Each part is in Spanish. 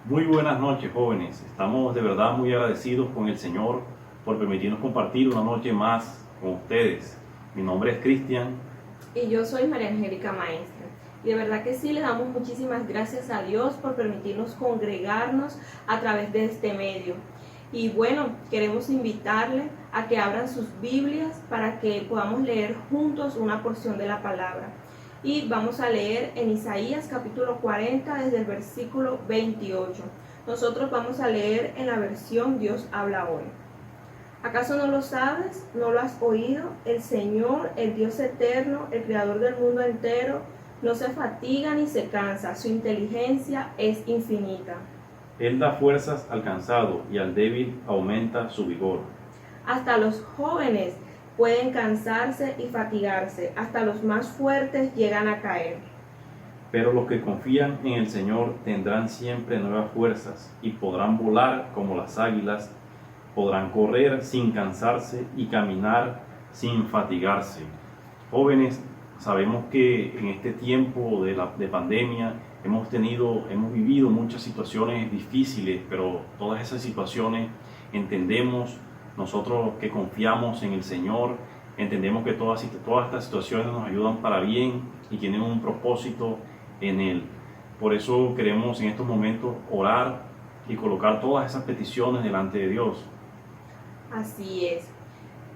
Muy buenas noches, jóvenes. Estamos de verdad muy agradecidos con el Señor por permitirnos compartir una noche más con ustedes. Mi nombre es Cristian. Y yo soy María Angélica Maestra. Y de verdad que sí, le damos muchísimas gracias a Dios por permitirnos congregarnos a través de este medio. Y bueno, queremos invitarle a que abran sus Biblias para que podamos leer juntos una porción de la palabra. Y vamos a leer en Isaías capítulo 40 desde el versículo 28. Nosotros vamos a leer en la versión Dios habla hoy. ¿Acaso no lo sabes? ¿No lo has oído? El Señor, el Dios eterno, el creador del mundo entero, no se fatiga ni se cansa. Su inteligencia es infinita. Él da fuerzas al cansado y al débil aumenta su vigor. Hasta los jóvenes pueden cansarse y fatigarse, hasta los más fuertes llegan a caer. Pero los que confían en el Señor tendrán siempre nuevas fuerzas y podrán volar como las águilas, podrán correr sin cansarse y caminar sin fatigarse. Jóvenes, sabemos que en este tiempo de pandemia hemos vivido muchas situaciones difíciles, pero todas esas situaciones entendemos, nosotros que confiamos en el Señor, entendemos que todas estas situaciones nos ayudan para bien y tienen un propósito en Él. Por eso queremos en estos momentos orar y colocar todas esas peticiones delante de Dios. Así es.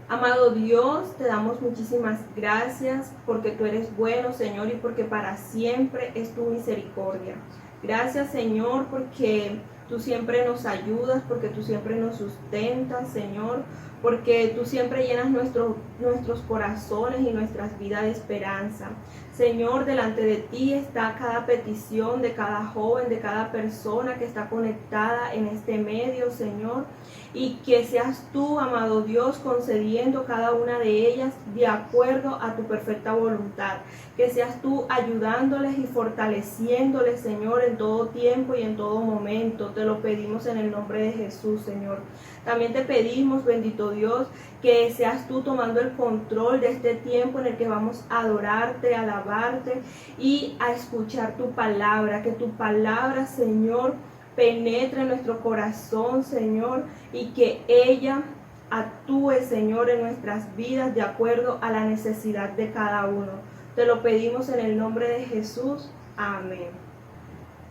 Amado Dios, te damos muchísimas gracias porque tú eres bueno, Señor, y porque para siempre es tu misericordia. Gracias, Señor, porque tú siempre nos ayudas, porque tú siempre nos sustentas, Señor, porque tú siempre llenas nuestros corazones y nuestras vidas de esperanza. Señor, delante de ti está cada petición de cada joven, de cada persona que está conectada en este medio, Señor, y que seas tú, amado Dios, concediendo cada una de ellas de acuerdo a tu perfecta voluntad. Que seas tú ayudándoles y fortaleciéndoles, Señor, en todo tiempo y en todo momento. Te lo pedimos en el nombre de Jesús, Señor. También te pedimos, bendito Dios, que seas tú tomando el control de este tiempo en el que vamos a adorarte, a alabarte y a escuchar tu palabra. Que tu palabra, Señor, penetre en nuestro corazón, Señor, y que ella actúe, Señor, en nuestras vidas de acuerdo a la necesidad de cada uno. Te lo pedimos en el nombre de Jesús. Amén.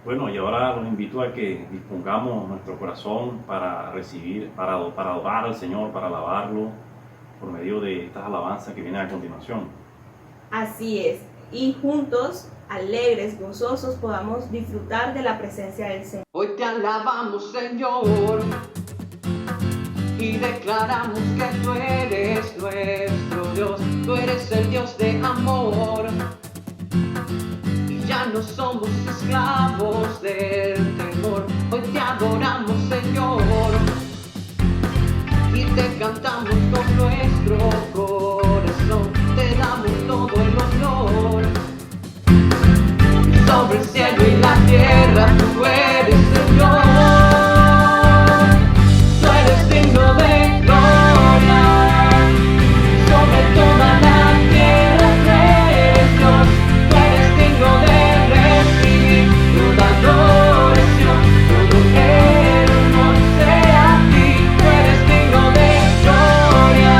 Bueno, y ahora los invito a que dispongamos nuestro corazón para recibir, para adorar al Señor, para alabarlo por medio de estas alabanzas que vienen a continuación. Así es. Y juntos, alegres, gozosos, podamos disfrutar de la presencia del Señor. Hoy te alabamos, Señor, y declaramos que tú eres nuestro Dios. Tú eres el Dios de amor, y ya no somos esclavos del temor. Hoy te adoramos, Señor, y te cantamos con nuestro corazón. Te damos todo el honor. Sobre el cielo y la tierra tú eres Señor. Tú eres digno de gloria. Sobre toda la tierra tú eres Dios. Tú eres digno de recibir toda adoración. Todo el honor sea a ti. Tú eres digno de gloria.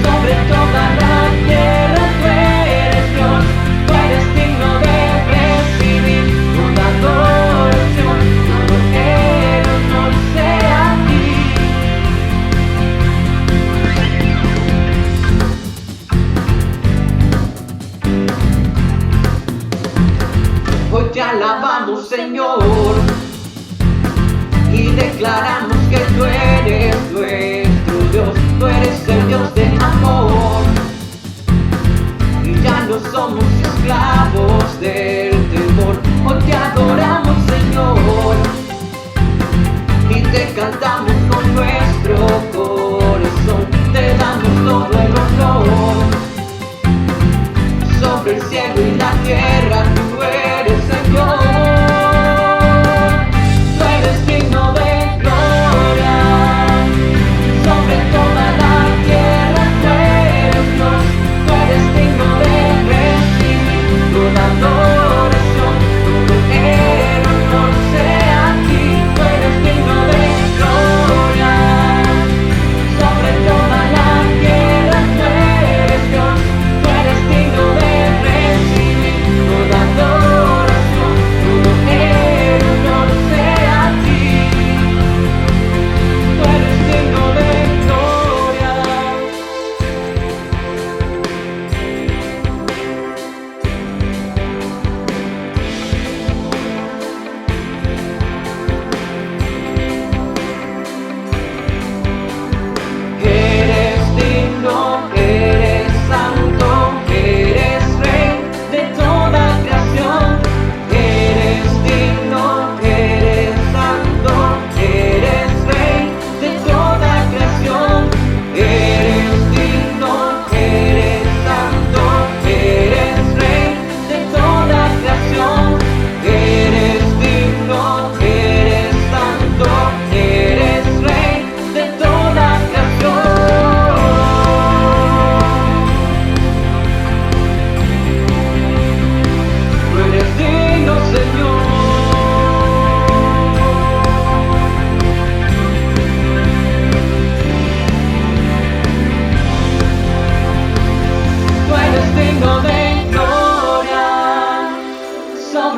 Sobre toda la tierra tú eres Dios. Tú eres digno de recibir toda adoración. Todo el honor sea a ti. Hoy te alabamos, Señor, y declaramos que tú eres nuestro Dios. Tú eres el Dios de amor, y ya no somos esclavos del temor. Hoy te adoramos, Señor, y te cantamos con nuestro corazón. Te damos todo el honor. Sobre el cielo y la tierra tú eres Señor. Tú eres digno de gloria. Sobre toda la tierra tú eres Dios. Tú eres digno de recibir toda adoración. Todo el honor sea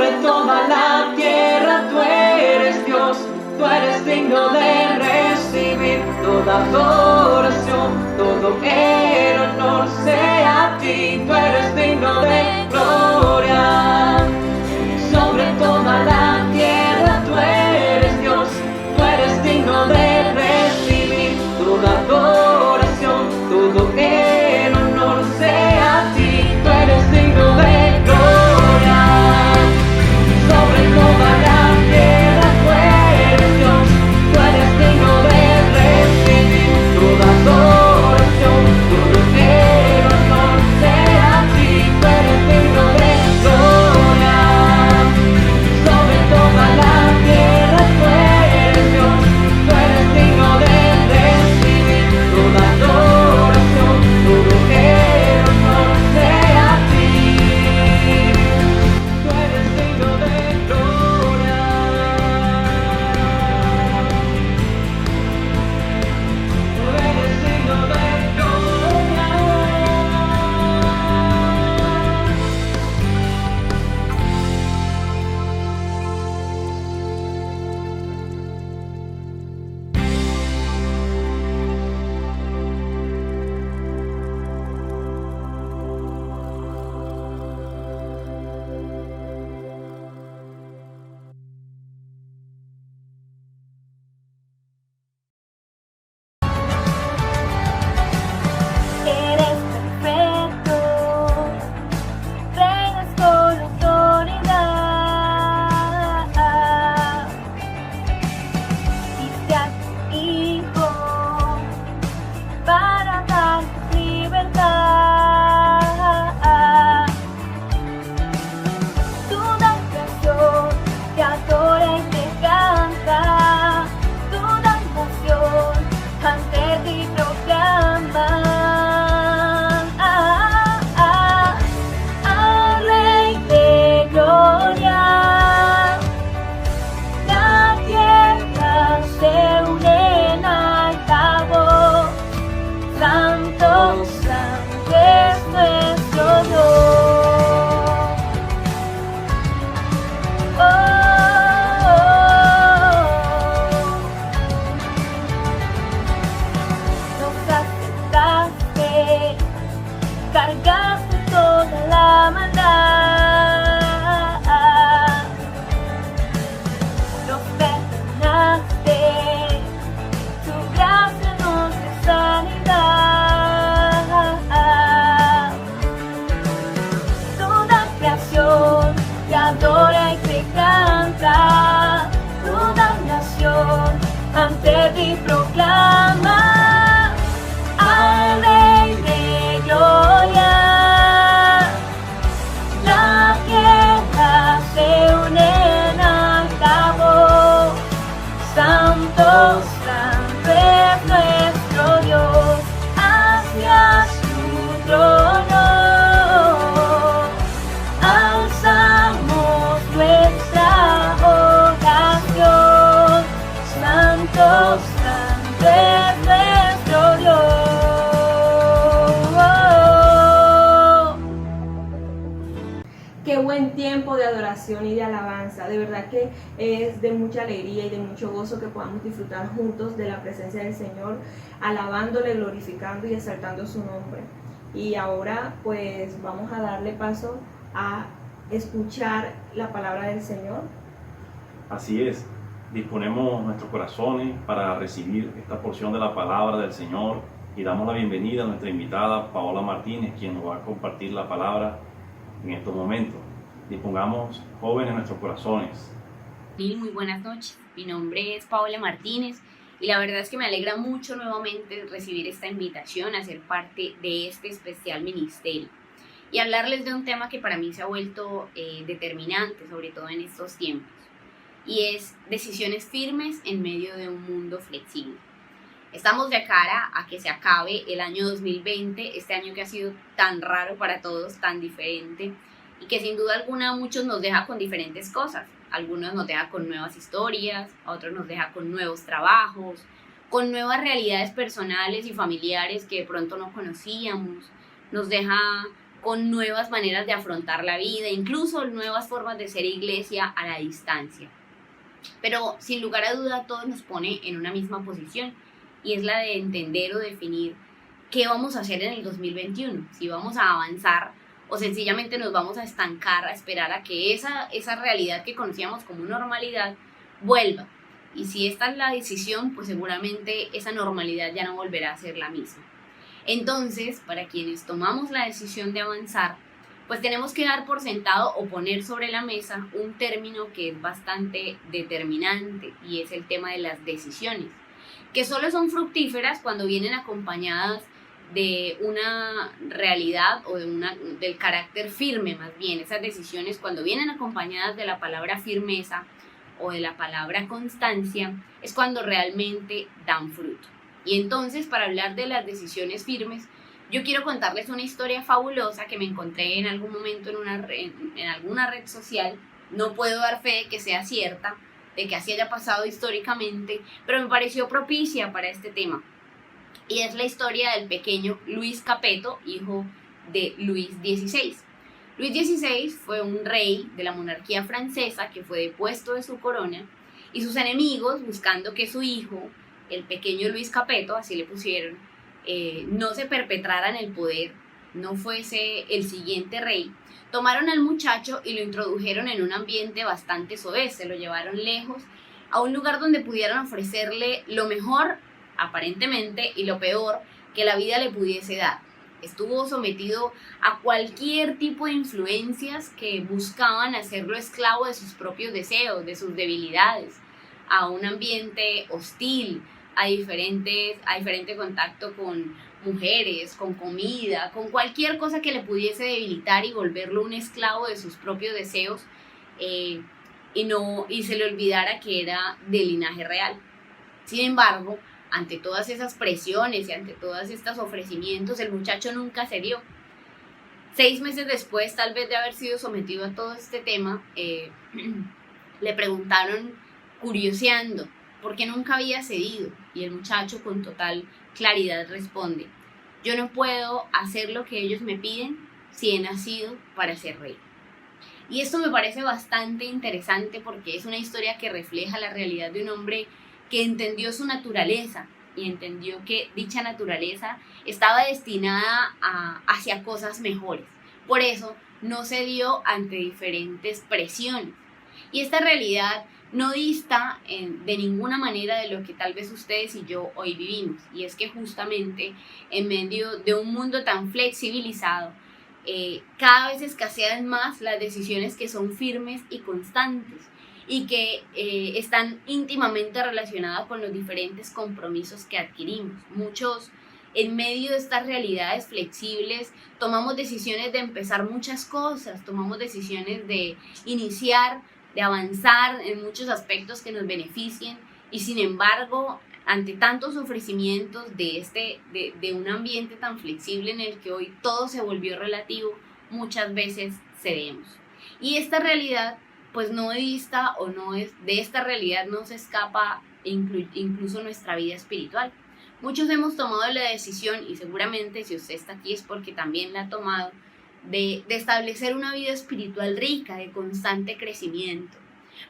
sobre toda la tierra tú eres Dios, tú eres digno de recibir toda adoración, todo el honor sea a ti, tú eres digno de gloria. Sobre toda la tierra tú eres Dios, tú eres digno de recibir toda adoración, todo el honor sea a ti, tú eres digno de gloria. Sobre toda la tierra tú eres Dios, tú eres digno de recibir toda adoración, todo el honor sea a ti, tú eres digno de gloria. Sobre toda la tierra tú eres Dios, tú eres digno de recibir toda adoración, todo el honor sea a ti, tú eres digno de gloria. Tú eres digno de gloria. Eres perfecto, reinas con autoridad. Diste a tu Hijo para darnos libertad. Toda creación te adora y te canta, toda nación ante ti proclama. Al Rey de gloria, la tierra se une en alta voz. Santo, santo es nuestro Dios. Oh, nos aceptaste, cargaste toda la maldad, nos perdonaste, tu gracia nos da sanidad. Toda creación te adora y te canta, toda nación ante ti proclama. Al Rey de gloria, la tierra se une en alta voz. Santo, santo es nuestro Dios, hacia su trono alzamos nuestra oración. Santo, santo es nuestro Dios. Qué buen tiempo de adoración y de alabanza. De verdad que es de mucha alegría y de mucho gozo que podamos disfrutar juntos de la presencia del Señor, alabándole, glorificando y exaltando su nombre. Y ahora pues vamos a darle paso a escuchar la palabra del Señor. Así es, disponemos nuestros corazones para recibir esta porción de la palabra del Señor y damos la bienvenida a nuestra invitada Paola Martínez, quien nos va a compartir la palabra en estos momentos. Dispongamos, jóvenes, nuestros corazones. Muy buenas noches, mi nombre es Paola Martínez y la verdad es que me alegra mucho nuevamente recibir esta invitación a ser parte de este especial ministerio y hablarles de un tema que para mí se ha vuelto determinante, sobre todo en estos tiempos, y es decisiones firmes en medio de un mundo flexible. Estamos de cara a que se acabe el año 2020, este año que ha sido tan raro para todos, tan diferente, y que sin duda alguna a muchos nos deja con diferentes cosas. Algunos nos deja con nuevas historias, a otros nos deja con nuevos trabajos, con nuevas realidades personales y familiares que de pronto no conocíamos, nos deja con nuevas maneras de afrontar la vida, incluso nuevas formas de ser iglesia a la distancia. Pero sin lugar a duda todo nos pone en una misma posición, y es la de entender o definir qué vamos a hacer en el 2021, si vamos a avanzar o sencillamente nos vamos a estancar a esperar a que esa realidad que conocíamos como normalidad vuelva. Y si esta es la decisión, pues seguramente esa normalidad ya no volverá a ser la misma. Entonces, para quienes tomamos la decisión de avanzar, pues tenemos que dar por sentado o poner sobre la mesa un término que es bastante determinante, y es el tema de las decisiones, que solo son fructíferas cuando vienen acompañadas de una realidad o del carácter firme. Más bien, esas decisiones cuando vienen acompañadas de la palabra firmeza o de la palabra constancia es cuando realmente dan fruto. Y entonces, para hablar de las decisiones firmes, yo quiero contarles una historia fabulosa que me encontré en algún momento en alguna red social. No puedo dar fe de que sea cierta, de que así haya pasado históricamente, pero me pareció propicia para este tema. Y es la historia del pequeño Luis Capeto, hijo de Luis XVI. Luis XVI fue un rey de la monarquía francesa que fue depuesto de su corona, y sus enemigos, buscando que su hijo, el pequeño Luis Capeto, así le pusieron, no se perpetrara en el poder, no fuese el siguiente rey, tomaron al muchacho y lo introdujeron en un ambiente bastante soez, se lo llevaron lejos a un lugar donde pudieran ofrecerle lo mejor, aparentemente, y lo peor que la vida le pudiese dar. Estuvo sometido a cualquier tipo de influencias que buscaban hacerlo esclavo de sus propios deseos, de sus debilidades, a un ambiente hostil, a diferente contacto con mujeres, con comida, con cualquier cosa que le pudiese debilitar y volverlo un esclavo de sus propios deseos, y se le olvidara que era de linaje real. Sin embargo, ante todas esas presiones y ante todos estos ofrecimientos, el muchacho nunca cedió. 6 meses después, tal vez de haber sido sometido a todo este tema, le preguntaron, curioseando, por qué nunca había cedido, y el muchacho con total claridad responde: yo no puedo hacer lo que ellos me piden si he nacido para ser rey. Y esto me parece bastante interesante porque es una historia que refleja la realidad de un hombre que entendió su naturaleza y entendió que dicha naturaleza estaba destinada hacia cosas mejores. Por eso no cedió ante diferentes presiones. Y esta realidad no dista de ninguna manera de lo que tal vez ustedes y yo hoy vivimos. Y es que justamente en medio de un mundo tan flexibilizado, cada vez escasean más las decisiones que son firmes y constantes, y que están íntimamente relacionadas con los diferentes compromisos que adquirimos. Muchos, en medio de estas realidades flexibles, tomamos decisiones de empezar muchas cosas, tomamos decisiones de iniciar, de avanzar en muchos aspectos que nos beneficien, y sin embargo, ante tantos ofrecimientos de un ambiente tan flexible en el que hoy todo se volvió relativo, muchas veces cedemos. Y esta realidad, pues no dista o no es de esta realidad, no se escapa incluso nuestra vida espiritual. Muchos hemos tomado la decisión, y seguramente si usted está aquí es porque también la ha tomado, de establecer una vida espiritual rica, de constante crecimiento.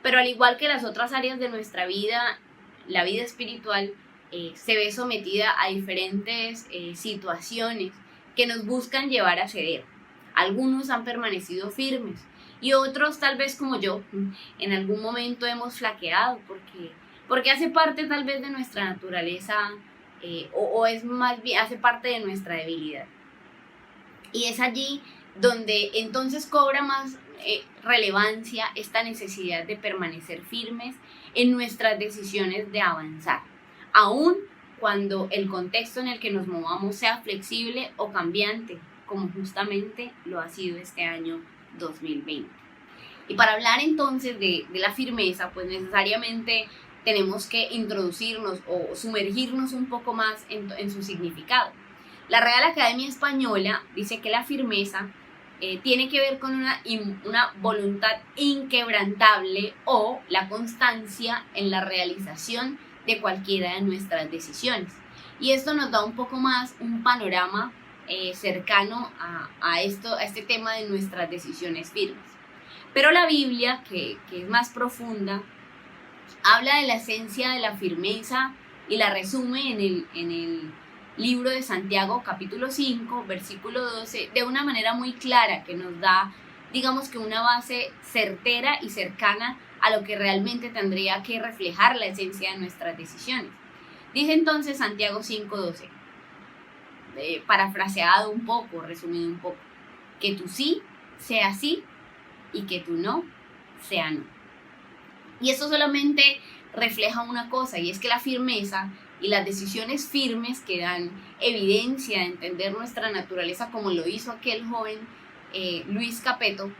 Pero al igual que las otras áreas de nuestra vida, la vida espiritual se ve sometida a diferentes situaciones que nos buscan llevar a ceder. Algunos han permanecido firmes y otros, tal vez como yo, en algún momento hemos flaqueado porque hace parte tal vez de nuestra naturaleza, o es más bien hace parte de nuestra debilidad. Y es allí donde entonces cobra más relevancia esta necesidad de permanecer firmes en nuestras decisiones de avanzar, aun cuando el contexto en el que nos movamos sea flexible o cambiante, como justamente lo ha sido este año 2020. Y para hablar entonces de la firmeza, pues necesariamente tenemos que introducirnos o sumergirnos un poco más en su significado. La Real Academia Española dice que la firmeza tiene que ver con una voluntad inquebrantable o la constancia en la realización de cualquiera de nuestras decisiones. Y esto nos da un poco más un panorama cercano a este tema de nuestras decisiones firmes. Pero la Biblia, que es más profunda, habla de la esencia de la firmeza y la resume en el libro de Santiago, capítulo 5, versículo 12, de una manera muy clara, que nos da, digamos que una base certera y cercana a lo que realmente tendría que reflejar la esencia de nuestras decisiones. Dice entonces Santiago 5:12, parafraseado un poco, resumido un poco, que tu sí sea sí y que tu no sea no. Y esto solamente refleja una cosa, y es que la firmeza y las decisiones firmes que dan evidencia de entender nuestra naturaleza, como lo hizo aquel joven Luis Capeto,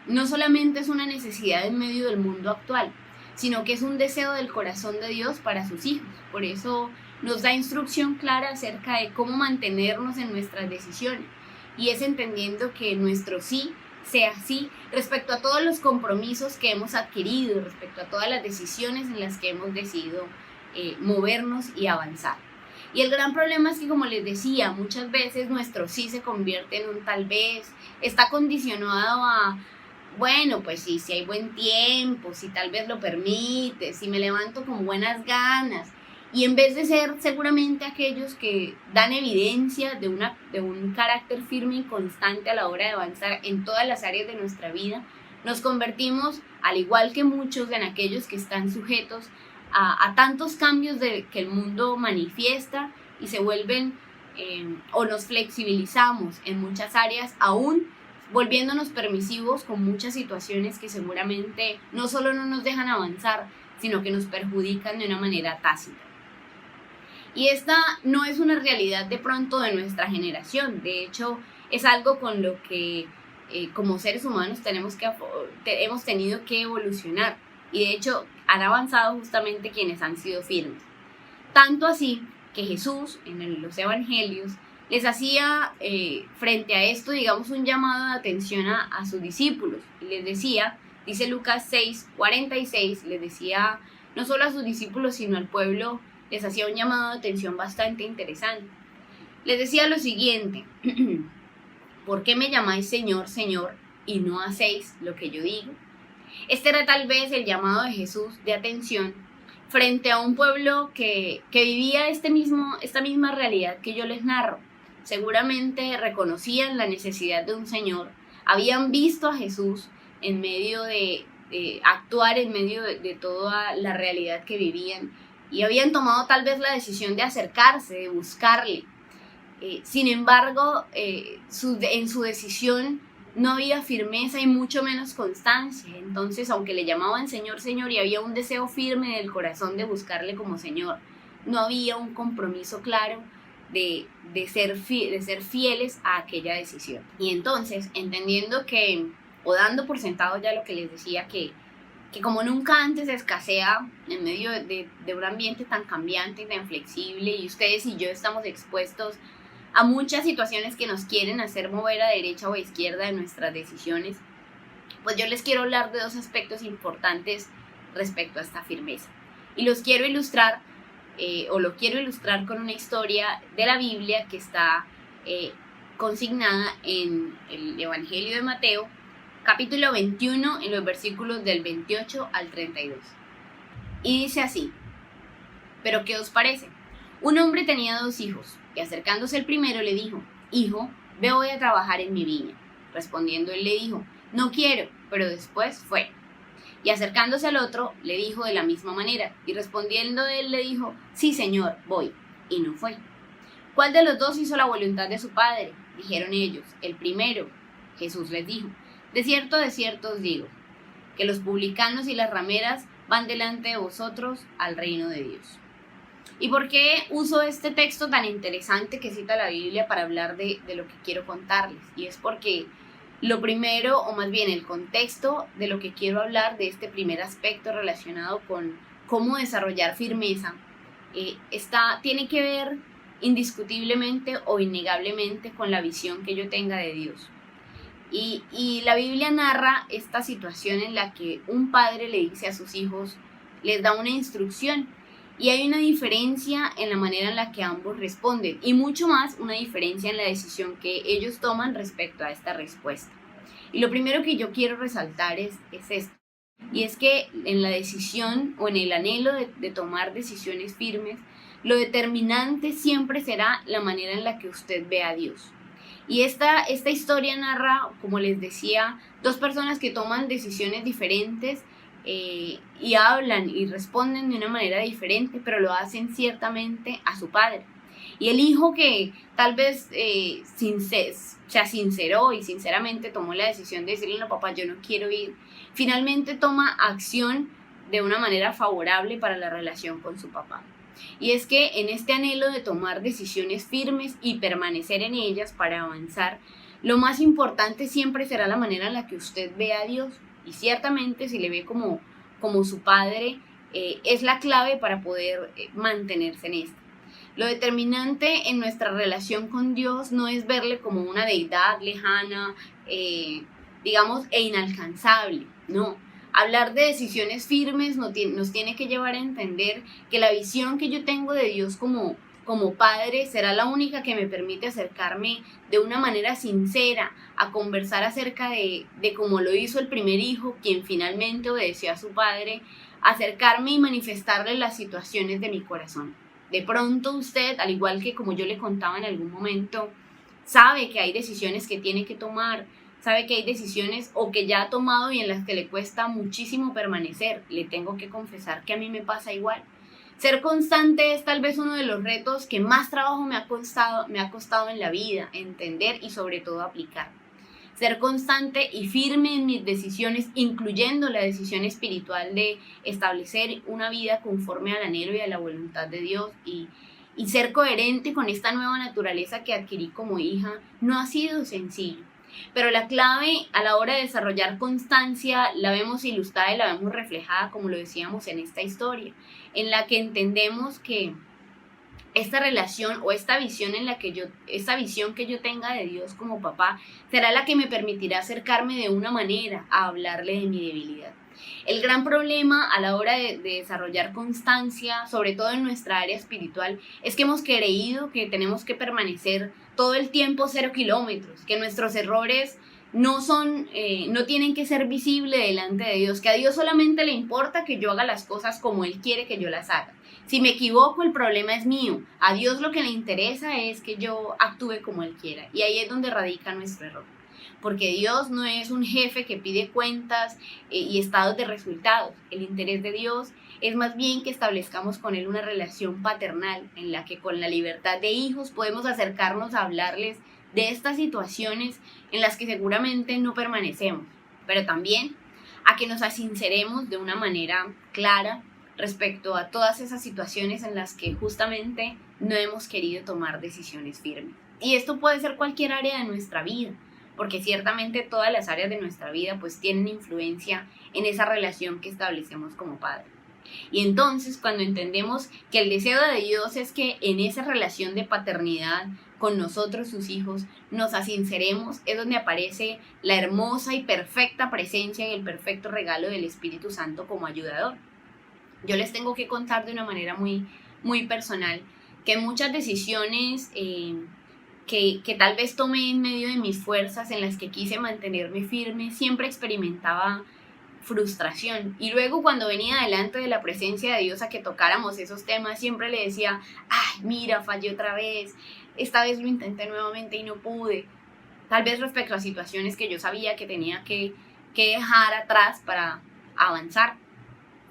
no solamente es una necesidad en medio del mundo actual, sino que es un deseo del corazón de Dios para sus hijos. Por eso nos da instrucción clara acerca de cómo mantenernos en nuestras decisiones, y es entendiendo que nuestro sí sea sí respecto a todos los compromisos que hemos adquirido, respecto a todas las decisiones en las que hemos decidido movernos y avanzar. Y el gran problema es que, como les decía, muchas veces nuestro sí se convierte en un tal vez, está condicionado a, bueno, pues sí, si hay buen tiempo, si tal vez lo permite, si me levanto con buenas ganas. Y en vez de ser seguramente aquellos que dan evidencia de un carácter firme y constante a la hora de avanzar en todas las áreas de nuestra vida, nos convertimos, al igual que muchos, en aquellos que están sujetos a tantos cambios que el mundo manifiesta, y se vuelven o nos flexibilizamos en muchas áreas, aún volviéndonos permisivos con muchas situaciones que seguramente no solo no nos dejan avanzar, sino que nos perjudican de una manera tácita. Y esta no es una realidad de pronto de nuestra generación. De hecho, es algo con lo que como seres humanos hemos tenido que evolucionar. Y de hecho han avanzado justamente quienes han sido firmes. Tanto así que Jesús en los evangelios les hacía frente a esto, digamos, un llamado de atención a sus discípulos. Y les decía, dice Lucas 6:46, les decía no solo a sus discípulos sino al pueblo, les hacía un llamado de atención bastante interesante. Les decía lo siguiente: ¿por qué me llamáis Señor, Señor, y no hacéis lo que yo digo? Este era tal vez el llamado de Jesús de atención frente a un pueblo que vivía esta misma realidad que yo les narro. Seguramente reconocían la necesidad de un Señor, habían visto a Jesús en medio de actuar en medio de toda la realidad que vivían, y habían tomado tal vez la decisión de acercarse, de buscarle. Sin embargo, en su decisión no había firmeza y mucho menos constancia. Entonces, aunque le llamaban Señor, Señor, y había un deseo firme del corazón de buscarle como Señor, no había un compromiso claro de ser fieles a aquella decisión. Y entonces, entendiendo o dando por sentado ya lo que les decía, que como nunca antes escasea en medio de un ambiente tan cambiante y tan flexible, y ustedes y yo estamos expuestos a muchas situaciones que nos quieren hacer mover a derecha o a izquierda de nuestras decisiones, pues yo les quiero hablar de dos aspectos importantes respecto a esta firmeza. Y los quiero ilustrar, lo quiero ilustrar con una historia de la Biblia que está consignada en el Evangelio de Mateo, capítulo 21, en los versículos del 28 al 32. Y dice así: ¿pero qué os parece? Un hombre tenía 2 hijos, y acercándose el primero le dijo: Hijo, ve hoy a trabajar en mi viña. Respondiendo él le dijo: No quiero. Pero después fue. Y acercándose al otro le dijo de la misma manera, y respondiendo él le dijo: Sí, señor, voy. Y no fue. ¿Cuál de los 2 hizo la voluntad de su padre? Dijeron ellos: El primero. Jesús les dijo: de cierto os digo, que los publicanos y las rameras van delante de vosotros al reino de Dios. ¿Y por qué uso este texto tan interesante que cita la Biblia para hablar de lo que quiero contarles? Y es porque lo primero, o más bien el contexto de lo que quiero hablar, de este primer aspecto relacionado con cómo desarrollar firmeza, tiene que ver indiscutiblemente o innegablemente con la visión que yo tenga de Dios. Y la Biblia narra esta situación en la que un padre le dice a sus hijos, les da una instrucción, Y hay una diferencia en la manera en la que ambos responden y mucho más una diferencia en la decisión que ellos toman respecto a esta respuesta. Y lo primero que yo quiero resaltar es esto. Y es que en la decisión o en el anhelo de tomar decisiones firmes, lo determinante siempre será la manera en la que usted ve a Dios. Y esta historia narra, como les decía, dos personas que toman decisiones diferentes y hablan y responden de una manera diferente, pero lo hacen ciertamente a su padre. Y el hijo que tal vez se sinceró y sinceramente tomó la decisión de decirle, no papá, yo no quiero ir, finalmente toma acción de una manera favorable para la relación con su papá. Y es que en este anhelo de tomar decisiones firmes y permanecer en ellas para avanzar, lo más importante siempre será la manera en la que usted ve a Dios. Y ciertamente si le ve como su padre, es la clave para poder mantenerse en esto. Lo determinante en nuestra relación con Dios no es verle como una deidad lejana, digamos, e inalcanzable, no. Hablar de decisiones firmes nos tiene que llevar a entender que la visión que yo tengo de Dios como padre será la única que me permite acercarme de una manera sincera a conversar acerca de cómo lo hizo el primer hijo, quien finalmente obedeció a su padre, acercarme y manifestarle las situaciones de mi corazón. De pronto usted, al igual que como yo le contaba en algún momento, sabe que hay decisiones que tiene que tomar, sabe que hay decisiones o que ya ha tomado y en las que le cuesta muchísimo permanecer. Le tengo que confesar que a mí me pasa igual. Ser constante es tal vez uno de los retos que más trabajo me ha costado en la vida, entender y sobre todo aplicar. Ser constante y firme en mis decisiones, incluyendo la decisión espiritual de establecer una vida conforme al anhelo y a la voluntad de Dios y ser coherente con esta nueva naturaleza que adquirí como hija, no ha sido sencillo. Pero la clave a la hora de desarrollar constancia la vemos ilustrada y la vemos reflejada, como lo decíamos en esta historia, en la que entendemos que esta relación o esta visión que yo tenga de Dios como papá será la que me permitirá acercarme de una manera a hablarle de mi debilidad. El gran problema a la hora de desarrollar constancia, sobre todo en nuestra área espiritual, es que hemos creído que tenemos que permanecer todo el tiempo 0 kilómetros, que nuestros errores no tienen que ser visibles delante de Dios, que a Dios solamente le importa que yo haga las cosas como Él quiere que yo las haga. Si me equivoco, el problema es mío. A Dios lo que le interesa es que yo actúe como Él quiera. Y ahí es donde radica nuestro error. Porque Dios no es un jefe que pide cuentas y estados de resultados. El interés de Dios es más bien que establezcamos con Él una relación paternal en la que con la libertad de hijos podemos acercarnos a hablarles de estas situaciones en las que seguramente no permanecemos, pero también a que nos sinceremos de una manera clara respecto a todas esas situaciones en las que justamente no hemos querido tomar decisiones firmes. Y esto puede ser cualquier área de nuestra vida, porque ciertamente todas las áreas de nuestra vida pues tienen influencia en esa relación que establecemos como padre. Y entonces cuando entendemos que el deseo de Dios es que en esa relación de paternidad con nosotros, sus hijos, nos asinceremos, es donde aparece la hermosa y perfecta presencia y el perfecto regalo del Espíritu Santo como ayudador. Yo les tengo que contar de una manera muy, muy personal que muchas decisiones que tal vez tomé en medio de mis fuerzas, en las que quise mantenerme firme, siempre experimentaba frustración. Y luego cuando venía delante de la presencia de Dios a que tocáramos esos temas, siempre le decía, ay, mira, fallé otra vez, esta vez lo intenté nuevamente y no pude. Tal vez respecto a situaciones que yo sabía que tenía que dejar atrás para avanzar.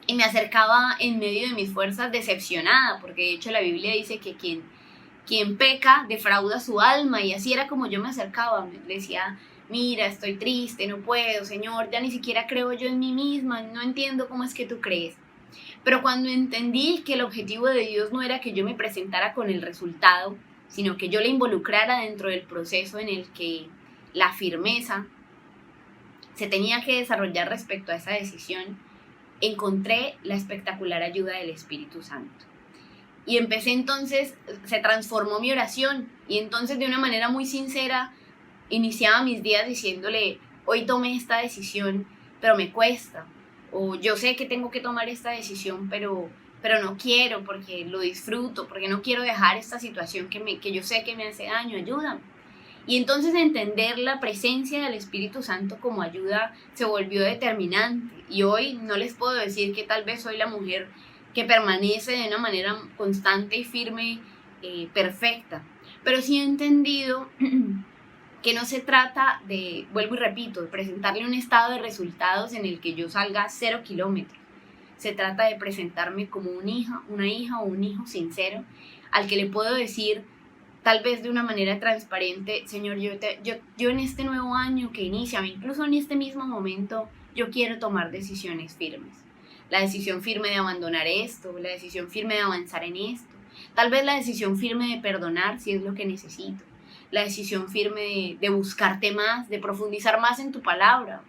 Y me acercaba en medio de mis fuerzas decepcionada, porque de hecho la Biblia dice que quien peca defrauda su alma, y así era como yo me acercaba. Me decía, mira, estoy triste, no puedo, Señor, ya ni siquiera creo yo en mí misma, no entiendo cómo es que tú crees. Pero cuando entendí que el objetivo de Dios no era que yo me presentara con el resultado, sino que yo le involucrara dentro del proceso en el que la firmeza se tenía que desarrollar respecto a esa decisión, encontré la espectacular ayuda del Espíritu Santo. Y empecé entonces, se transformó mi oración, y entonces de una manera muy sincera iniciaba mis días diciéndole, hoy tomé esta decisión, pero me cuesta, o yo sé que tengo que tomar esta decisión, pero pero no quiero porque lo disfruto, porque no quiero dejar esta situación que yo sé que me hace daño, ayúdame. Y entonces entender la presencia del Espíritu Santo como ayuda se volvió determinante. Y hoy no les puedo decir que tal vez soy la mujer que permanece de una manera constante y firme, perfecta, pero sí he entendido que no se trata de, vuelvo y repito, de presentarle un estado de resultados en el que yo salga 0 kilómetros. Se trata de presentarme como una hija o un hijo sincero al que le puedo decir, tal vez de una manera transparente, Señor, yo en este nuevo año que inicia, incluso en este mismo momento, yo quiero tomar decisiones firmes. La decisión firme de abandonar esto, la decisión firme de avanzar en esto, tal vez la decisión firme de perdonar si es lo que necesito, la decisión firme de buscarte más, de profundizar más en tu palabra.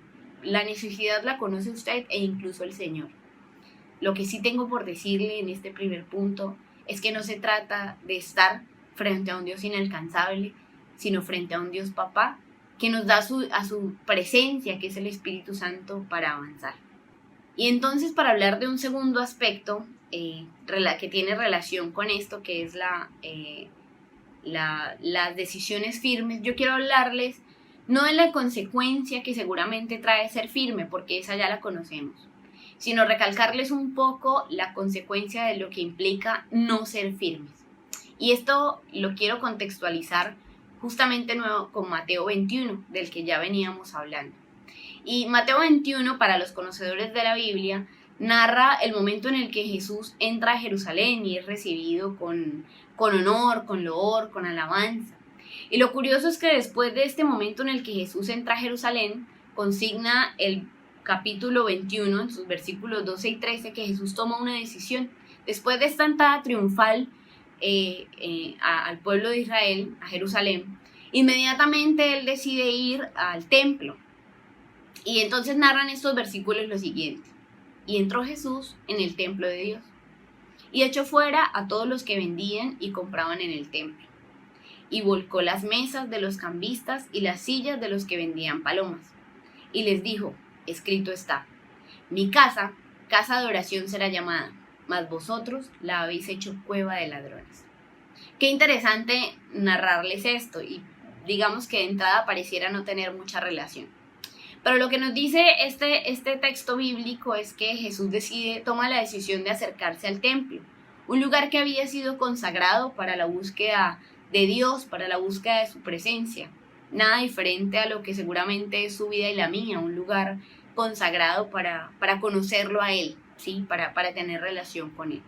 La necesidad la conoce usted e incluso el Señor. Lo que sí tengo por decirle en este primer punto es que no se trata de estar frente a un Dios inalcanzable, sino frente a un Dios Papá que nos da a su presencia, que es el Espíritu Santo, para avanzar. Y entonces, para hablar de un segundo aspecto que tiene relación con esto, que es las decisiones firmes, yo quiero hablarles no de la consecuencia que seguramente trae ser firme, porque esa ya la conocemos, sino recalcarles un poco la consecuencia de lo que implica no ser firmes. Y esto lo quiero contextualizar justamente nuevo con Mateo 21, del que ya veníamos hablando. Y Mateo 21, para los conocedores de la Biblia, narra el momento en el que Jesús entra a Jerusalén y es recibido con honor, con loor, con alabanza. Y lo curioso es que después de este momento en el que Jesús entra a Jerusalén, consigna el capítulo 21, en sus versículos 12 y 13, que Jesús toma una decisión. Después de esta entrada triunfal al pueblo de Israel, a Jerusalén, inmediatamente él decide ir al templo. Y entonces narran estos versículos lo siguiente: y entró Jesús en el templo de Dios, y echó fuera a todos los que vendían y compraban en el templo, y volcó las mesas de los cambistas y las sillas de los que vendían palomas, y les dijo: escrito está, mi casa, casa de oración será llamada, mas vosotros la habéis hecho cueva de ladrones. Qué interesante narrarles esto, y digamos que de entrada pareciera no tener mucha relación. Pero lo que nos dice este texto bíblico es que Jesús toma la decisión de acercarse al templo, un lugar que había sido consagrado para la búsqueda de Dios, para la búsqueda de su presencia. Nada diferente a lo que seguramente es su vida y la mía, un lugar consagrado para conocerlo a Él, ¿sí? Para tener relación con Él.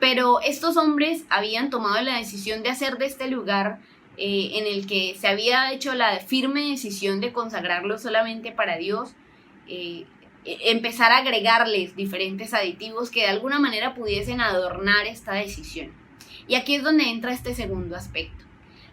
Pero estos hombres habían tomado la decisión de hacer de este lugar en el que se había hecho la firme decisión de consagrarlo solamente para Dios, empezar a agregarles diferentes aditivos que de alguna manera pudiesen adornar esta decisión. Y aquí es donde entra este segundo aspecto.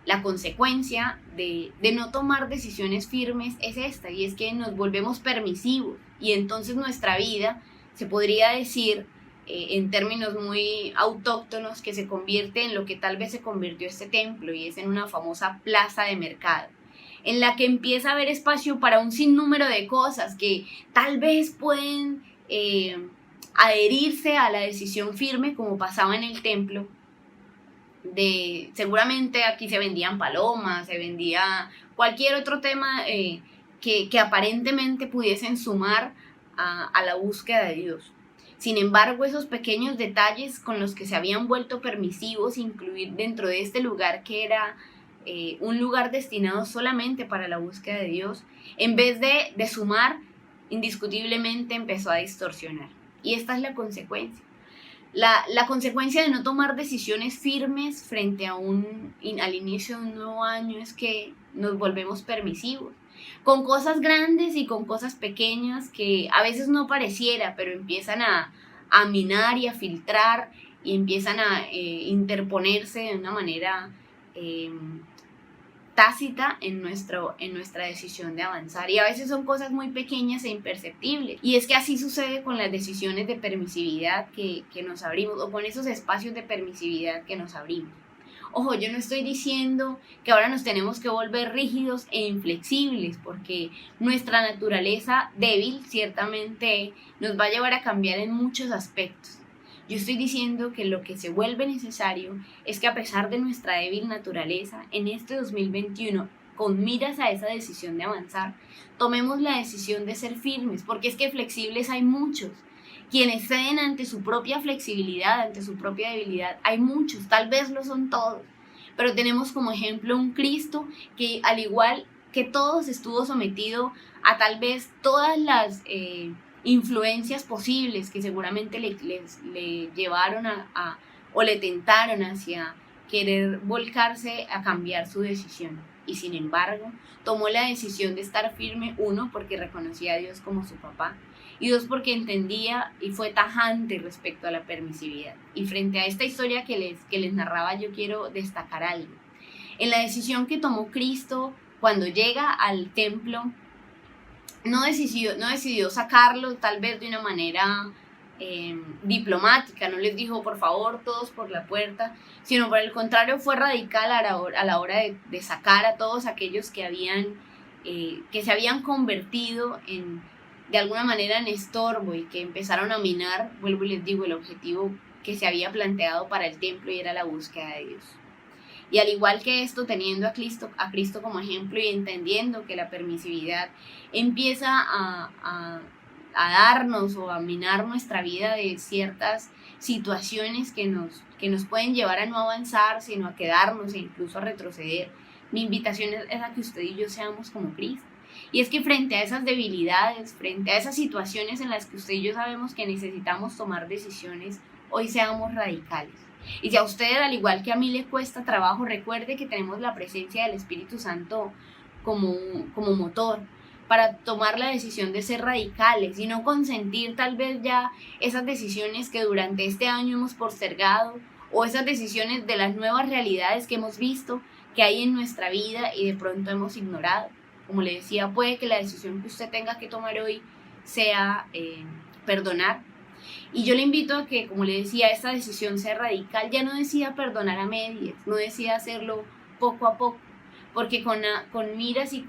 La consecuencia de no tomar decisiones firmes es esta, y es que nos volvemos permisivos, y entonces nuestra vida, se podría decir, en términos muy autóctonos, que se convierte en lo que tal vez se convirtió este templo, y es en una famosa plaza de mercado, en la que empieza a haber espacio para un sinnúmero de cosas que tal vez pueden adherirse a la decisión firme, como pasaba en el templo. Seguramente aquí se vendían palomas, se vendía cualquier otro tema que aparentemente pudiesen sumar a la búsqueda de Dios. Sin embargo, esos pequeños detalles con los que se habían vuelto permisivos incluir dentro de este lugar, que era un lugar destinado solamente para la búsqueda de Dios, en vez de sumar, indiscutiblemente empezó a distorsionar. Y esta es la consecuencia. La consecuencia de no tomar decisiones firmes frente al inicio de un nuevo año es que nos volvemos permisivos, con cosas grandes y con cosas pequeñas que a veces no pareciera, pero empiezan a minar y a filtrar y empiezan a interponerse de una manera tácita en nuestra decisión de avanzar, y a veces son cosas muy pequeñas e imperceptibles. Y es que así sucede con las decisiones de permisividad que nos abrimos, o con esos espacios de permisividad que nos abrimos. Ojo, yo no estoy diciendo que ahora nos tenemos que volver rígidos e inflexibles, porque nuestra naturaleza débil ciertamente nos va a llevar a cambiar en muchos aspectos. Yo estoy diciendo que lo que se vuelve necesario es que a pesar de nuestra débil naturaleza, en este 2021, con miras a esa decisión de avanzar, tomemos la decisión de ser firmes, porque es que flexibles hay muchos. Quienes ceden ante su propia flexibilidad, ante su propia debilidad, hay muchos, tal vez lo son todos, pero tenemos como ejemplo un Cristo que, al igual que todos, estuvo sometido a tal vez todas las influencias posibles que seguramente le llevaron o le tentaron hacia querer volcarse a cambiar su decisión. Y sin embargo, tomó la decisión de estar firme, uno, porque reconocía a Dios como su papá, y dos, porque entendía y fue tajante respecto a la permisividad. Y frente a esta historia que les narraba, yo quiero destacar algo. En la decisión que tomó Cristo cuando llega al templo, no decidió sacarlo tal vez de una manera diplomática, no les dijo por favor todos por la puerta, sino por el contrario fue radical a la hora de sacar a todos aquellos que se habían convertido de alguna manera en estorbo y que empezaron a minar, vuelvo y les digo, el objetivo que se había planteado para el templo, y era la búsqueda de Dios. Y al igual que esto, teniendo a Cristo como ejemplo y entendiendo que la permisividad empieza a darnos o a minar nuestra vida de ciertas situaciones que nos pueden llevar a no avanzar, sino a quedarnos e incluso a retroceder, mi invitación es a que usted y yo seamos como Cristo. Y es que frente a esas debilidades, frente a esas situaciones en las que usted y yo sabemos que necesitamos tomar decisiones, hoy seamos radicales. Y si a usted, al igual que a mí, le cuesta trabajo, recuerde que tenemos la presencia del Espíritu Santo como motor para tomar la decisión de ser radicales y no consentir tal vez ya esas decisiones que durante este año hemos postergado, o esas decisiones de las nuevas realidades que hemos visto que hay en nuestra vida y de pronto hemos ignorado. Como le decía, puede que la decisión que usted tenga que tomar hoy sea perdonar. Y yo le invito a que, como le decía, esta decisión sea radical. Ya no decida perdonar a medias, no decida hacerlo poco a poco, porque con miras y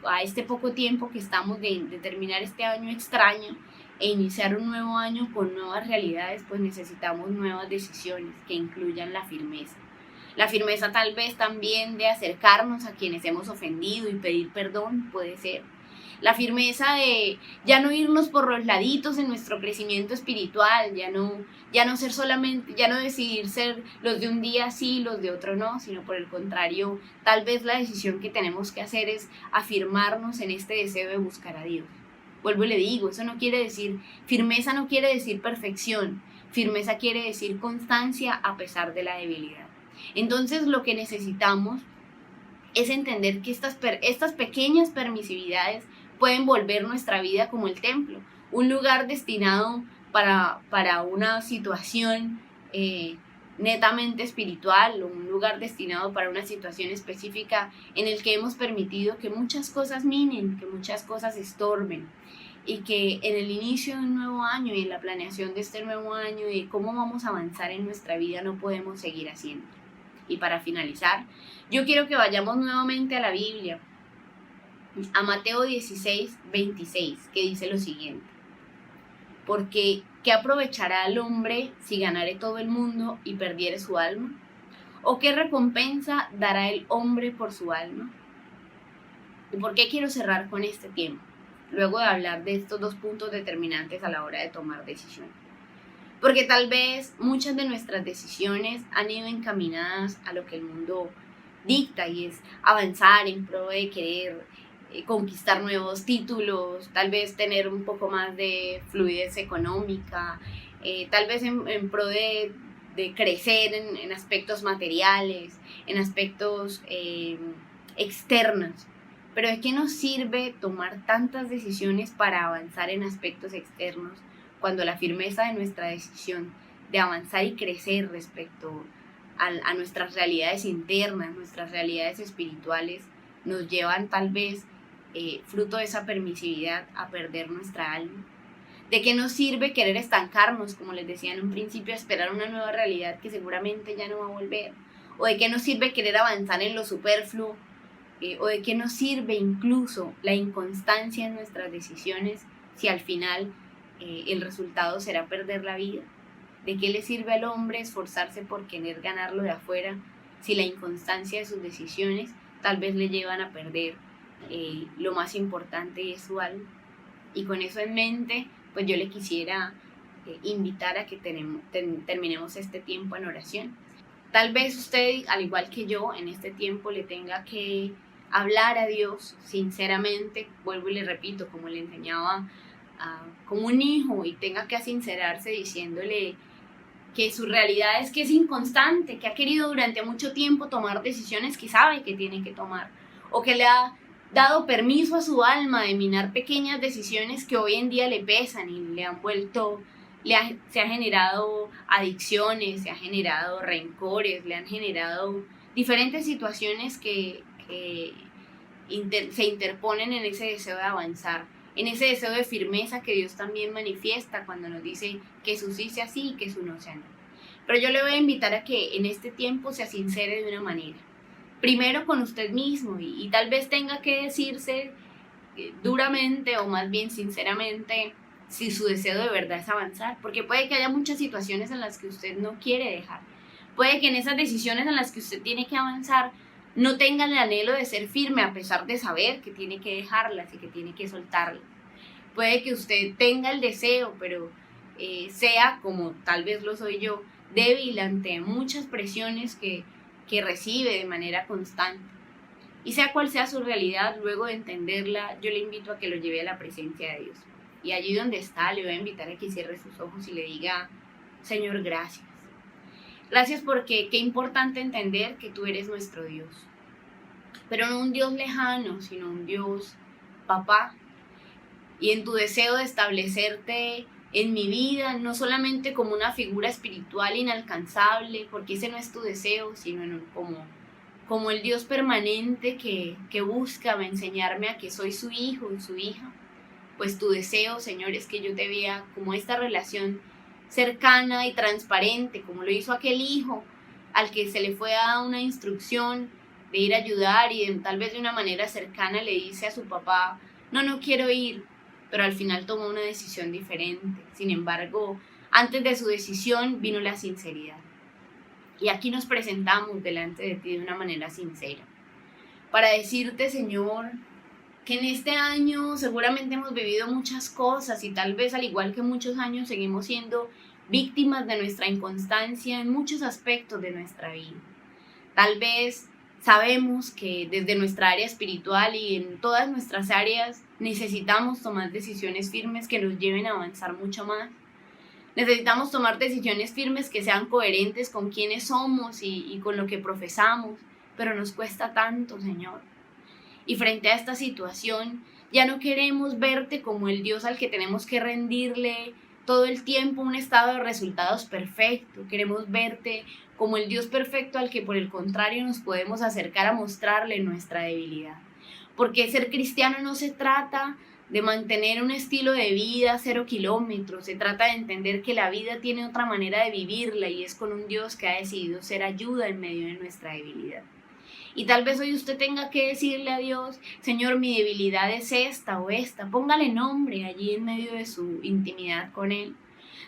a este poco tiempo que estamos de terminar este año extraño e iniciar un nuevo año con nuevas realidades, pues necesitamos nuevas decisiones que incluyan la firmeza. La firmeza tal vez también de acercarnos a quienes hemos ofendido y pedir perdón, puede ser. La firmeza de ya no irnos por los laditos en nuestro crecimiento espiritual, ya no ser solamente, ya no decidir ser los de un día sí, los de otro no, sino por el contrario, tal vez la decisión que tenemos que hacer es afirmarnos en este deseo de buscar a Dios. Vuelvo y le digo, eso no quiere decir, firmeza no quiere decir perfección, firmeza quiere decir constancia a pesar de la debilidad. Entonces lo que necesitamos es entender que estas pequeñas permisividades pueden volver nuestra vida como el templo, un lugar destinado para una situación netamente espiritual, o un lugar destinado para una situación específica en el que hemos permitido que muchas cosas minen, que muchas cosas estorben, y que en el inicio de un nuevo año y en la planeación de este nuevo año y de cómo vamos a avanzar en nuestra vida no podemos seguir haciendo. Y para finalizar, yo quiero que vayamos nuevamente a la Biblia, a Mateo 16:26, que dice lo siguiente: porque ¿qué aprovechará el hombre si ganare todo el mundo y perdiere su alma? ¿O qué recompensa dará el hombre por su alma? ¿Y por qué quiero cerrar con este tiempo? Luego de hablar de estos dos puntos determinantes a la hora de tomar decisiones. Porque tal vez muchas de nuestras decisiones han ido encaminadas a lo que el mundo dicta, y es avanzar en pro de querer conquistar nuevos títulos, tal vez tener un poco más de fluidez económica, tal vez en pro de crecer en aspectos materiales, en aspectos externos. Pero ¿de qué nos sirve tomar tantas decisiones para avanzar en aspectos externos cuando la firmeza de nuestra decisión de avanzar y crecer respecto a nuestras realidades internas, nuestras realidades espirituales, nos llevan tal vez, fruto de esa permisividad, a perder nuestra alma? ¿De qué nos sirve querer estancarnos, como les decía en un principio, esperar una nueva realidad que seguramente ya no va a volver? ¿O de qué nos sirve querer avanzar en lo superfluo? ¿O de qué nos sirve incluso la inconstancia en nuestras decisiones si al final el resultado será perder la vida? ¿De qué le sirve al hombre esforzarse por querer ganarlo de afuera si la inconstancia de sus decisiones tal vez le llevan a perder lo más importante es su alma? Y con eso en mente, pues yo le quisiera invitar a que terminemos este tiempo en oración. Tal vez usted, al igual que yo, en este tiempo le tenga que hablar a Dios sinceramente, vuelvo y le repito, como le enseñaba como un hijo, y tenga que sincerarse diciéndole que su realidad es que es inconstante, que ha querido durante mucho tiempo tomar decisiones que sabe que tiene que tomar, o que le ha dado permiso a su alma de minar pequeñas decisiones que hoy en día le pesan y le han vuelto, se ha generado adicciones, se ha generado rencores, le han generado diferentes situaciones que se interponen en ese deseo de avanzar, en ese deseo de firmeza que Dios también manifiesta cuando nos dice que su sí sea sí y que su no sea no. Pero yo le voy a invitar a que en este tiempo se sincere de una manera. Primero con usted mismo y tal vez tenga que decirse duramente o más bien sinceramente si su deseo de verdad es avanzar, porque puede que haya muchas situaciones en las que usted no quiere dejar. Puede que en esas decisiones en las que usted tiene que avanzar no tenga el anhelo de ser firme a pesar de saber que tiene que dejarlas y que tiene que soltarlas. Puede que usted tenga el deseo, pero sea, como tal vez lo soy yo, débil ante muchas presiones que recibe de manera constante. Y sea cual sea su realidad, luego de entenderla, yo le invito a que lo lleve a la presencia de Dios. Y allí donde está, le voy a invitar a que cierre sus ojos y le diga: Señor, gracias. Gracias porque qué importante entender que tú eres nuestro Dios. Pero no un Dios lejano, sino un Dios papá. Y en tu deseo de establecerte en mi vida, no solamente como una figura espiritual inalcanzable, porque ese no es tu deseo, sino como el Dios permanente que busca enseñarme a que soy su hijo y su hija. Pues tu deseo, Señor, es que yo te vea como esta relación cercana y transparente, como lo hizo aquel hijo al que se le fue dada una instrucción de ir a ayudar y tal vez de una manera cercana le dice a su papá: no quiero ir, pero al final tomó una decisión diferente. Sin embargo, antes de su decisión vino la sinceridad. Y aquí nos presentamos delante de ti de una manera sincera, para decirte, Señor, que en este año seguramente hemos vivido muchas cosas y tal vez al igual que muchos años seguimos siendo víctimas de nuestra inconstancia en muchos aspectos de nuestra vida. Tal vez sabemos que desde nuestra área espiritual y en todas nuestras áreas necesitamos tomar decisiones firmes que nos lleven a avanzar mucho más. Necesitamos tomar decisiones firmes que sean coherentes con quiénes somos y con lo que profesamos, pero nos cuesta tanto, Señor. Y frente a esta situación, ya no queremos verte como el Dios al que tenemos que rendirle todo el tiempo un estado de resultados perfecto. Queremos verte como el Dios perfecto al que por el contrario nos podemos acercar a mostrarle nuestra debilidad. Porque ser cristiano no se trata de mantener un estilo de vida 0 kilómetros, se trata de entender que la vida tiene otra manera de vivirla y es con un Dios que ha decidido ser ayuda en medio de nuestra debilidad. Y tal vez hoy usted tenga que decirle a Dios: Señor, mi debilidad es esta o esta. Póngale nombre allí en medio de su intimidad con Él.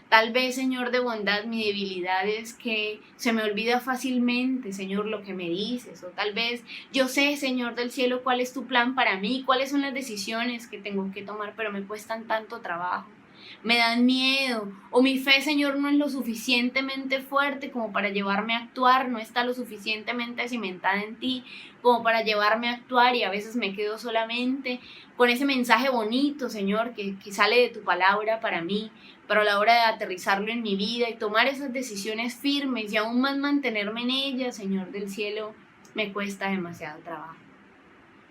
Tal vez, Señor de bondad, mi debilidad es que se me olvida fácilmente, Señor, lo que me dices. O tal vez yo sé, Señor del cielo, cuál es tu plan para mí, cuáles son las decisiones que tengo que tomar, pero me cuestan tanto trabajo. Me dan miedo, o mi fe, Señor, no es lo suficientemente fuerte como para llevarme a actuar, no está lo suficientemente cimentada en ti como para llevarme a actuar, y a veces me quedo solamente con ese mensaje bonito, Señor, que sale de tu palabra para mí, pero a la hora de aterrizarlo en mi vida y tomar esas decisiones firmes y aún más mantenerme en ellas, Señor del cielo, me cuesta demasiado trabajo.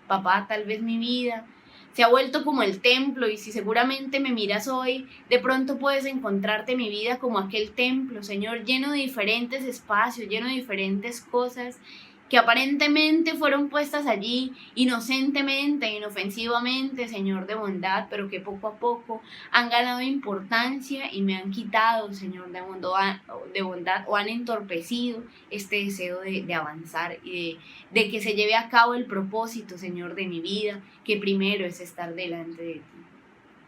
Papá, tal vez mi vida se ha vuelto como el templo, y si seguramente me miras hoy, de pronto puedes encontrarte mi vida como aquel templo, Señor, lleno de diferentes espacios, lleno de diferentes cosas que aparentemente fueron puestas allí inocentemente, inofensivamente, Señor de bondad, pero que poco a poco han ganado importancia y me han quitado, Señor de bondad, o han entorpecido este deseo de avanzar y de que se lleve a cabo el propósito, Señor, de mi vida, que primero es estar delante de ti.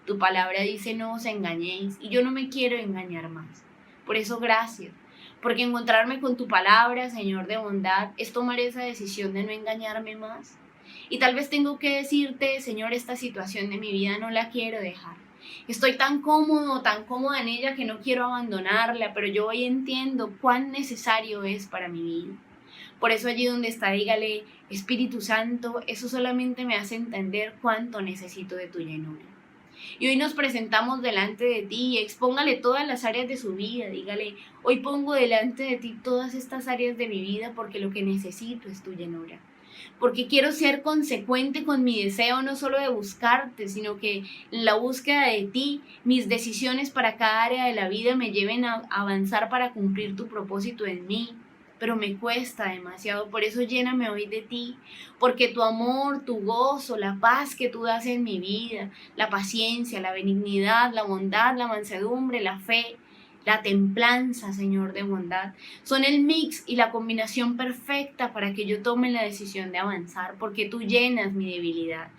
Tu palabra dice: no os engañéis, y yo no me quiero engañar más. Por eso gracias, porque encontrarme con tu palabra, Señor de bondad, es tomar esa decisión de no engañarme más. Y tal vez tengo que decirte, Señor, esta situación de mi vida no la quiero dejar. Estoy tan cómodo, tan cómoda en ella que no quiero abandonarla, pero yo hoy entiendo cuán necesario es para mi vida. Por eso allí donde está, dígale, Espíritu Santo, eso solamente me hace entender cuánto necesito de tu llenura. Y hoy nos presentamos delante de ti, expóngale todas las áreas de su vida, dígale, hoy pongo delante de ti todas estas áreas de mi vida porque lo que necesito es tu llenura. Porque quiero ser consecuente con mi deseo no solo de buscarte, sino que en la búsqueda de ti, mis decisiones para cada área de la vida me lleven a avanzar para cumplir tu propósito en mí. Pero me cuesta demasiado, por eso lléname hoy de ti, porque tu amor, tu gozo, la paz que tú das en mi vida, la paciencia, la benignidad, la bondad, la mansedumbre, la fe, la templanza, Señor de bondad, son el mix y la combinación perfecta para que yo tome la decisión de avanzar, porque tú llenas mi debilidad.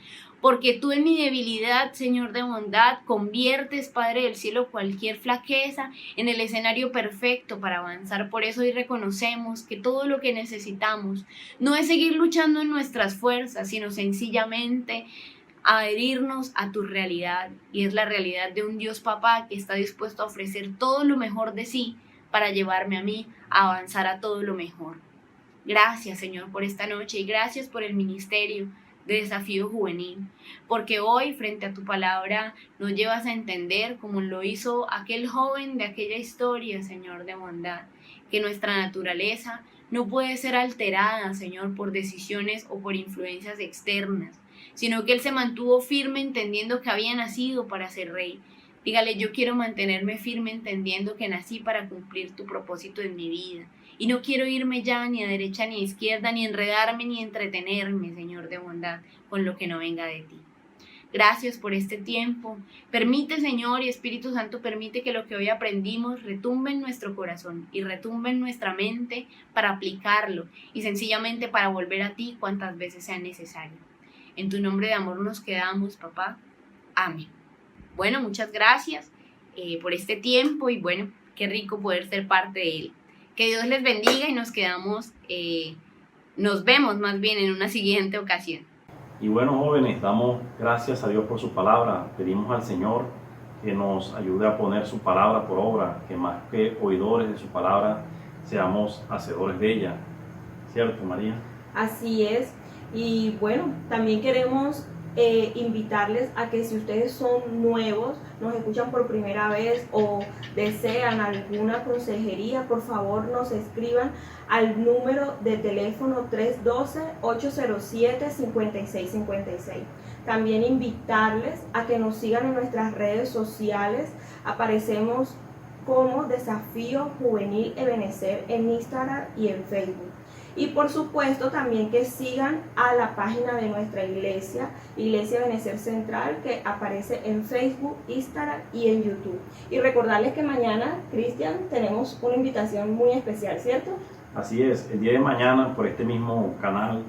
Porque tú en mi debilidad, Señor de bondad, conviertes, Padre del cielo, cualquier flaqueza en el escenario perfecto para avanzar. Por eso hoy reconocemos que todo lo que necesitamos no es seguir luchando en nuestras fuerzas, sino sencillamente adherirnos a tu realidad. Y es la realidad de un Dios Papá que está dispuesto a ofrecer todo lo mejor de sí para llevarme a mí a avanzar a todo lo mejor. Gracias, Señor, por esta noche y gracias por el ministerio de Desafío Juvenil, porque hoy frente a tu palabra nos llevas a entender, como lo hizo aquel joven de aquella historia, Señor de bondad, que nuestra naturaleza no puede ser alterada, Señor, por decisiones o por influencias externas, sino que él se mantuvo firme entendiendo que había nacido para ser rey. Dígale, yo quiero mantenerme firme entendiendo que nací para cumplir tu propósito en mi vida. Y no quiero irme ya ni a derecha ni a izquierda, ni enredarme ni entretenerme, Señor de bondad, con lo que no venga de ti. Gracias por este tiempo. Permite, Señor, y Espíritu Santo, permite que lo que hoy aprendimos retumbe en nuestro corazón y retumbe en nuestra mente para aplicarlo y sencillamente para volver a ti cuantas veces sea necesario. En tu nombre de amor nos quedamos, papá. Amén. Bueno, muchas gracias por este tiempo y bueno, qué rico poder ser parte de él. Que Dios les bendiga y nos vemos más bien en una siguiente ocasión. Y bueno, jóvenes, damos gracias a Dios por su palabra. Pedimos al Señor que nos ayude a poner su palabra por obra, que más que oidores de su palabra, seamos hacedores de ella. ¿Cierto, María? Así es. Y bueno, también queremos invitarles a que si ustedes son nuevos, nos escuchan por primera vez o desean alguna consejería, por favor nos escriban al número de teléfono 312-807-5656. También invitarles a que nos sigan en nuestras redes sociales. Aparecemos como Desafío Juvenil Ebenecer en Instagram y en Facebook. Y por supuesto también que sigan a la página de nuestra iglesia, Iglesia Ebenecer Central, que aparece en Facebook, Instagram y en YouTube. Y recordarles que mañana, Cristian, tenemos una invitación muy especial, ¿cierto? Así es, el día de mañana por este mismo canal,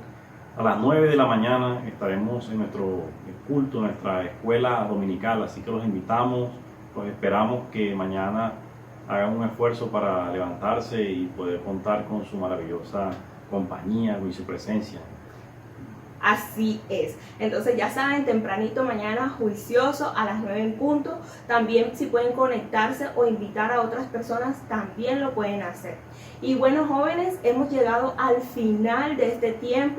a las 9 de la mañana estaremos en nuestro culto, en nuestra escuela dominical, así que los invitamos, los esperamos que mañana hagan un esfuerzo para levantarse y poder contar con su maravillosa compañía y su presencia. Así es. Entonces ya saben, tempranito mañana, juicioso, a las 9 en punto. También si pueden conectarse o invitar a otras personas, también lo pueden hacer. Y bueno, jóvenes, hemos llegado al final de este tiempo.